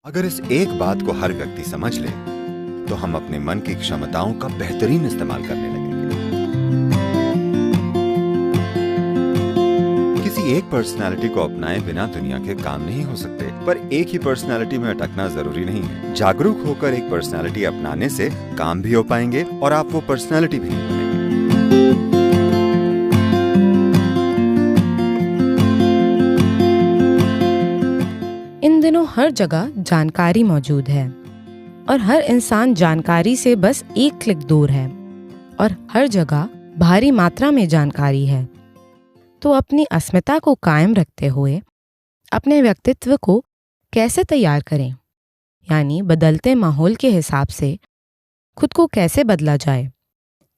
अगर इस एक बात को हर व्यक्ति समझ ले, तो हम अपने मन की क्षमताओं का बेहतरीन इस्तेमाल करने लगेंगे। किसी एक पर्सनालिटी को अपनाए बिना दुनिया के काम नहीं हो सकते, पर एक ही पर्सनालिटी में अटकना जरूरी नहीं है। जागरूक होकर एक पर्सनालिटी अपनाने से काम भी हो पाएंगे और आप वो पर्सनालिटी भी नहीं बनेंगे। इन दिनों हर जगह जानकारी मौजूद है और हर इंसान जानकारी से बस एक क्लिक दूर है और हर जगह भारी मात्रा में जानकारी है। तो अपनी अस्मिता को कायम रखते हुए अपने व्यक्तित्व को कैसे तैयार करें, यानी बदलते माहौल के हिसाब से खुद को कैसे बदला जाए?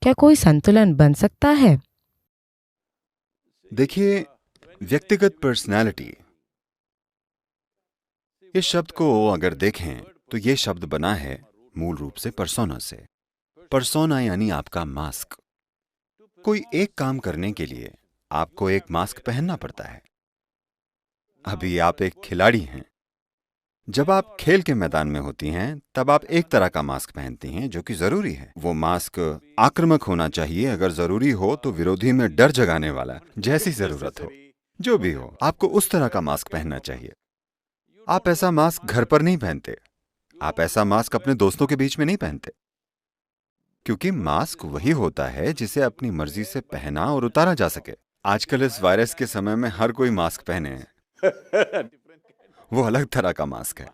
क्या कोई संतुलन बन सकता है? देखिए, व्यक्तिगत पर्सनालिटी इस शब्द को अगर देखें तो ये शब्द बना है मूल रूप से पर्सोना से। पर्सोना यानी आपका मास्क। कोई एक काम करने के लिए आपको एक मास्क पहनना पड़ता है। अभी आप एक खिलाड़ी हैं। जब आप खेल के मैदान में होती हैं तब आप एक तरह का मास्क पहनती हैं जो कि जरूरी है। वो मास्क आक्रामक होना चाहिए, अगर जरूरी हो तो विरोधी में डर जगाने वाला, जैसी जरूरत हो, जो भी हो, आपको उस तरह का मास्क पहनना चाहिए। आप ऐसा मास्क घर पर नहीं पहनते, आप ऐसा मास्क अपने दोस्तों के बीच में नहीं पहनते, क्योंकि मास्क वही होता है जिसे अपनी मर्जी से पहना और उतारा जा सके। आजकल इस वायरस के समय में हर कोई मास्क पहने हैं। वो अलग तरह का मास्क है।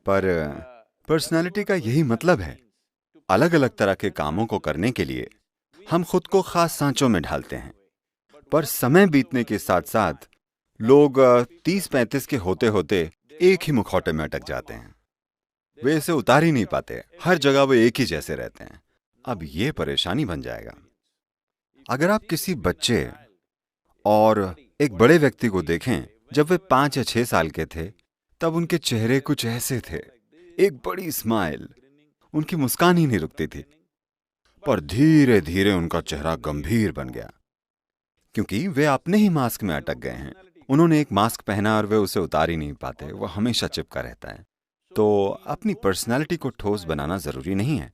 पर पर्सनालिटी का यही मतलब है। अलग अलग तरह के कामों को करने के लिए हम खुद को खास सांचों में ढालते हैं, पर समय बीतने के साथ साथ लोग 30-35 के होते होते एक ही मुखौटे में अटक जाते हैं। वे इसे उतार ही नहीं पाते, हर जगह वे एक ही जैसे रहते हैं। अब ये परेशानी बन जाएगा। अगर आप किसी बच्चे और एक बड़े व्यक्ति को देखें, जब वे 5 या 6 साल के थे तब उनके चेहरे कुछ ऐसे थे, एक बड़ी स्माइल, उनकी मुस्कान ही नहीं रुकती थी। पर धीरे धीरे उनका चेहरा गंभीर बन गया, क्योंकि वे अपने ही मास्क में अटक गए हैं। उन्होंने एक मास्क पहना और वे उसे उतार ही नहीं पाते, वो हमेशा चिपका रहता है। तो अपनी पर्सनालिटी को ठोस बनाना जरूरी नहीं है।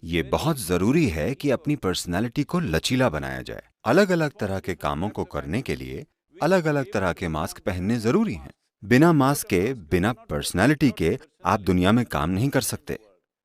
ये बहुत जरूरी है कि अपनी पर्सनालिटी को लचीला बनाया जाए। अलग अलग तरह के कामों को करने के लिए अलग अलग तरह के मास्क पहनने जरूरी हैं। बिना मास्क के, बिना पर्सनालिटी के आप दुनिया में काम नहीं कर सकते,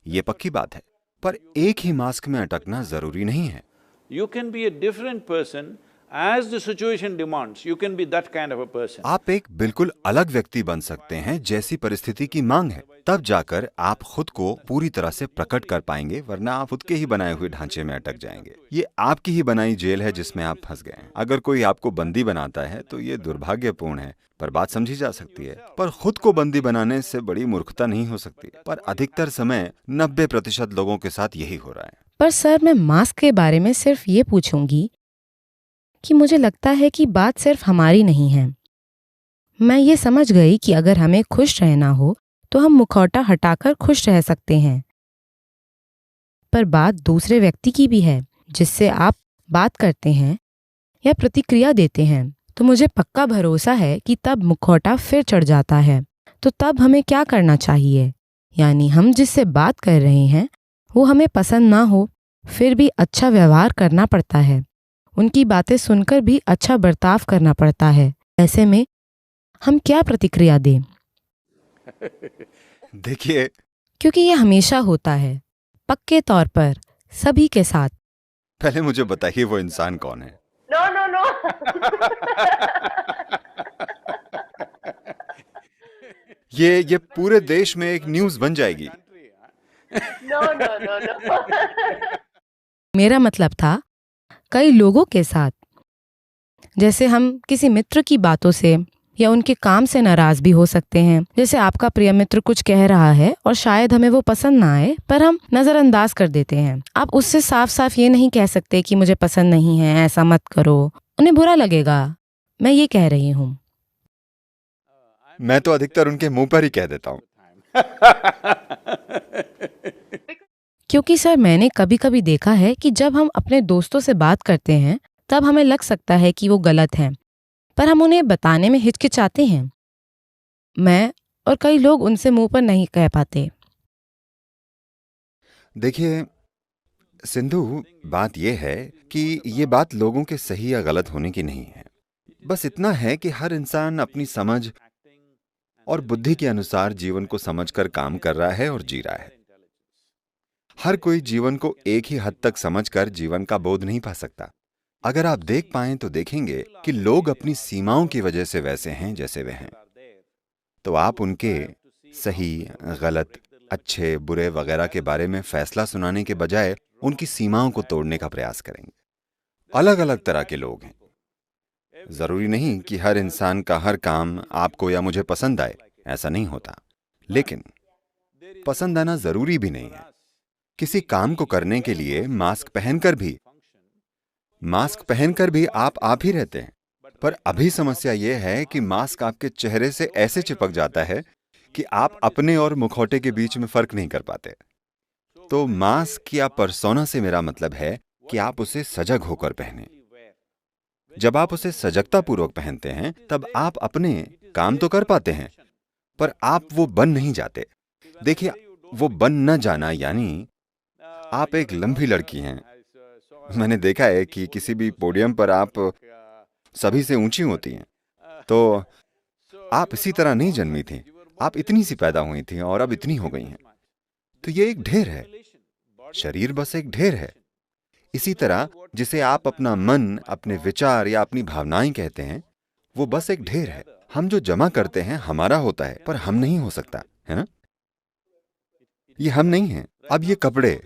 ये पक्की बात है। पर एक ही मास्क में अटकना जरूरी नहीं है। You can be a different person as the situation demands. You can be that kind of a person. आप एक बिल्कुल अलग व्यक्ति बन सकते हैं जैसी परिस्थिति की मांग है, तब जाकर आप खुद को पूरी तरह से प्रकट कर पाएंगे, वरना आप खुद के ही बनाए हुए ढांचे में अटक जाएंगे। ये आपकी ही बनाई जेल है जिसमें आप फंस गए हैं। अगर कोई आपको बंदी बनाता है तो ये दुर्भाग्यपूर्ण है, पर बात समझी जा सकती है। पर खुद को बंदी बनाने से बड़ी मूर्खता नहीं हो सकती। पर अधिकतर समय 90% लोगों के साथ यही हो रहा है। पर सर, मैं मास्क के बारे में सिर्फ ये पूछूंगी कि मुझे लगता है कि बात सिर्फ हमारी नहीं है। मैं ये समझ गई कि अगर हमें खुश रहना हो तो हम मुखौटा हटाकर खुश रह सकते हैं, पर बात दूसरे व्यक्ति की भी है जिससे आप बात करते हैं या प्रतिक्रिया देते हैं। तो मुझे पक्का भरोसा है कि तब मुखौटा फिर चढ़ जाता है। तो तब हमें क्या करना चाहिए? यानी हम जिससे बात कर रहे हैं वो हमें पसंद ना हो, फिर भी अच्छा व्यवहार करना पड़ता है, उनकी बातें सुनकर भी अच्छा बर्ताव करना पड़ता है। ऐसे में हम क्या प्रतिक्रिया दें? देखिए, क्योंकि ये हमेशा होता है, पक्के तौर पर सभी के साथ। पहले मुझे बताइए वो इंसान कौन है? No. ये पूरे देश में एक न्यूज़ बन जाएगी। No. मेरा मतलब था कई लोगों के साथ, जैसे हम किसी मित्र की बातों से या उनके काम से नाराज भी हो सकते हैं। जैसे आपका प्रिय मित्र कुछ कह रहा है और शायद हमें वो पसंद ना आए, पर हम नजरअंदाज कर देते हैं। आप उससे साफ साफ ये नहीं कह सकते कि मुझे पसंद नहीं है, ऐसा मत करो, उन्हें बुरा लगेगा। मैं ये कह रही हूँ। मैं तो अधिकतर उनके मुंह पर ही कह देता हूँ। क्योंकि सर, मैंने कभी कभी देखा है कि जब हम अपने दोस्तों से बात करते हैं तब हमें लग सकता है कि वो गलत हैं, पर हम उन्हें बताने में हिचकिचाते हैं। मैं और कई लोग उनसे मुंह पर नहीं कह पाते। देखिए सिंधु, बात यह है कि ये बात लोगों के सही या गलत होने की नहीं है। बस इतना है कि हर इंसान अपनी समझ और बुद्धि के अनुसार जीवन को समझकर काम कर रहा है और जी रहा है। हर कोई जीवन को एक ही हद तक समझकर जीवन का बोध नहीं पा सकता। अगर आप देख पाएं तो देखेंगे कि लोग अपनी सीमाओं की वजह से वैसे हैं जैसे वे हैं। तो आप उनके सही, गलत, अच्छे, बुरे वगैरह के बारे में फैसला सुनाने के बजाय उनकी सीमाओं को तोड़ने का प्रयास करेंगे। अलग अलग तरह के लोग हैं। जरूरी नहीं कि हर इंसान का हर काम आपको या मुझे पसंद आए, ऐसा नहीं होता। लेकिन पसंद आना जरूरी भी नहीं है। किसी काम को करने के लिए मास्क पहनकर भी आप ही रहते हैं। पर अभी समस्या यह है कि मास्क आपके चेहरे से ऐसे चिपक जाता है कि आप अपने और मुखौटे के बीच में फर्क नहीं कर पाते। तो मास्क या पर्सोना से मेरा मतलब है कि आप उसे सजग होकर पहने। जब आप उसे सजगतापूर्वक पहनते हैं तब आप अपने काम तो कर पाते हैं, पर आप वो बन नहीं जाते। देखिए, वो बन न जाना यानी आप एक लंबी लड़की हैं। मैंने देखा है कि किसी भी पोडियम पर आप सभी से ऊंची होती हैं। तो आप इसी तरह नहीं जन्मी थी। आप इतनी सी पैदा हुई थी और अब इतनी हो गई हैं। तो ये एक ढेर है। शरीर बस एक ढेर है। इसी तरह जिसे आप अपना मन, अपने विचार या अपनी भावनाएं कहते हैं, वो बस एक ढेर है। हम जो जमा करते हैं हमारा होता है, पर हम नहीं हो सकता, है ना? ये हम नहीं हैं। अब ये कपड़े,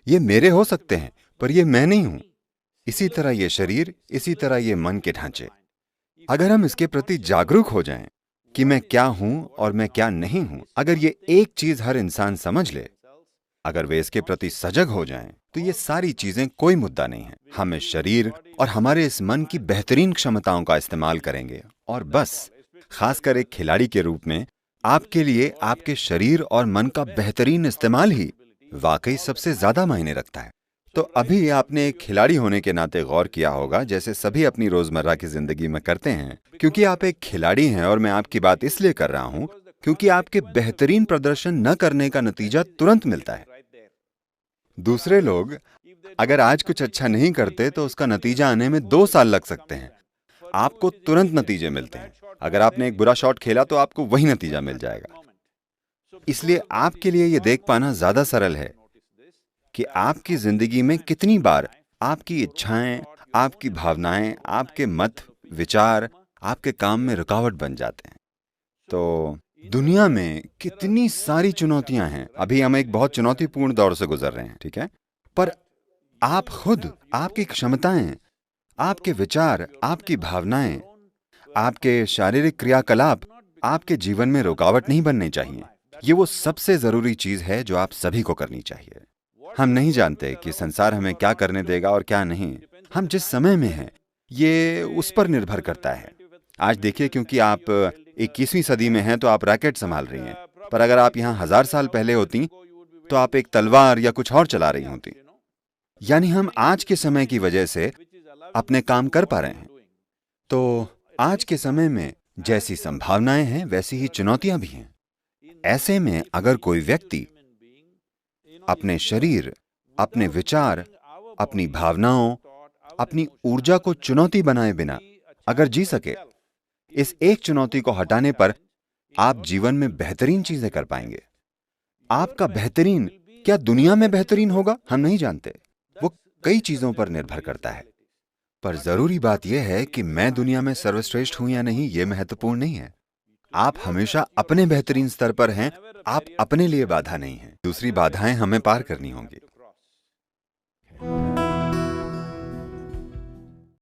ये मेरे हो सकते हैं, पर ये मैं नहीं हूं। इसी तरह ये शरीर, इसी तरह ये मन के ढांचे। अगर हम इसके प्रति जागरूक हो जाएं कि मैं क्या हूं और मैं क्या नहीं हूं, अगर ये एक चीज हर इंसान समझ ले, अगर वे इसके प्रति सजग हो जाएं, तो ये सारी चीजें कोई मुद्दा नहीं है। हम इस शरीर और हमारे इस मन की बेहतरीन क्षमताओं का इस्तेमाल करेंगे और बस, खासकर एक खिलाड़ी के रूप में, आपके लिए आपके शरीर और मन का बेहतरीन इस्तेमाल ही वाकई सबसे ज्यादा मायने रखता है। तो अभी आपने एक खिलाड़ी होने के नाते गौर किया होगा, जैसे सभी अपनी रोजमर्रा की जिंदगी में करते हैं, क्योंकि आप एक खिलाड़ी हैं। और मैं आपकी बात इसलिए कर रहा हूं क्योंकि आपके बेहतरीन प्रदर्शन न करने का नतीजा तुरंत मिलता है। दूसरे लोग अगर आज कुछ अच्छा नहीं करते तो उसका नतीजा आने में 2 साल लग सकते हैं। आपको तुरंत नतीजे मिलते हैं। अगर आपने एक बुरा शॉट खेला तो आपको वही नतीजा मिल जाएगा। इसलिए आपके लिए यह देख पाना ज्यादा सरल है कि आपकी जिंदगी में कितनी बार आपकी इच्छाएं, आपकी भावनाएं, आपके मत, विचार आपके काम में रुकावट बन जाते हैं। तो दुनिया में कितनी सारी चुनौतियां हैं। अभी हम एक बहुत चुनौतीपूर्ण दौर से गुजर रहे हैं, ठीक है? पर आप खुद, आपकी क्षमताएं, आपके विचार, आपकी भावनाएं, आपके शारीरिक क्रियाकलाप आपके जीवन में रुकावट नहीं बनने चाहिए। ये वो सबसे जरूरी चीज है जो आप सभी को करनी चाहिए। हम नहीं जानते कि संसार हमें क्या करने देगा और क्या नहीं। हम जिस समय में हैं, ये उस पर निर्भर करता है। आज देखिए, क्योंकि आप 21वीं सदी में हैं तो आप रैकेट संभाल रही हैं, पर अगर आप यहाँ 1000 साल पहले होती तो आप एक तलवार या कुछ और चला रही होती। यानी हम आज के समय की वजह से अपने काम कर पा रहे हैं। तो आज के समय में जैसी संभावनाएं हैं वैसी ही चुनौतियां भी हैं। ऐसे में अगर कोई व्यक्ति अपने शरीर, अपने विचार, अपनी भावनाओं, अपनी ऊर्जा को चुनौती बनाए बिना अगर जी सके, इस एक चुनौती को हटाने पर आप जीवन में बेहतरीन चीजें कर पाएंगे। आपका बेहतरीन क्या दुनिया में बेहतरीन होगा, हम नहीं जानते। वो कई चीजों पर निर्भर करता है। पर जरूरी बात यह है कि मैं दुनिया में सर्वश्रेष्ठ हूं या नहीं, यह महत्वपूर्ण नहीं है। आप हमेशा अपने बेहतरीन स्तर पर हैं। आप अपने लिए बाधा नहीं हैं। दूसरी बाधाएं हमें पार करनी होंगी।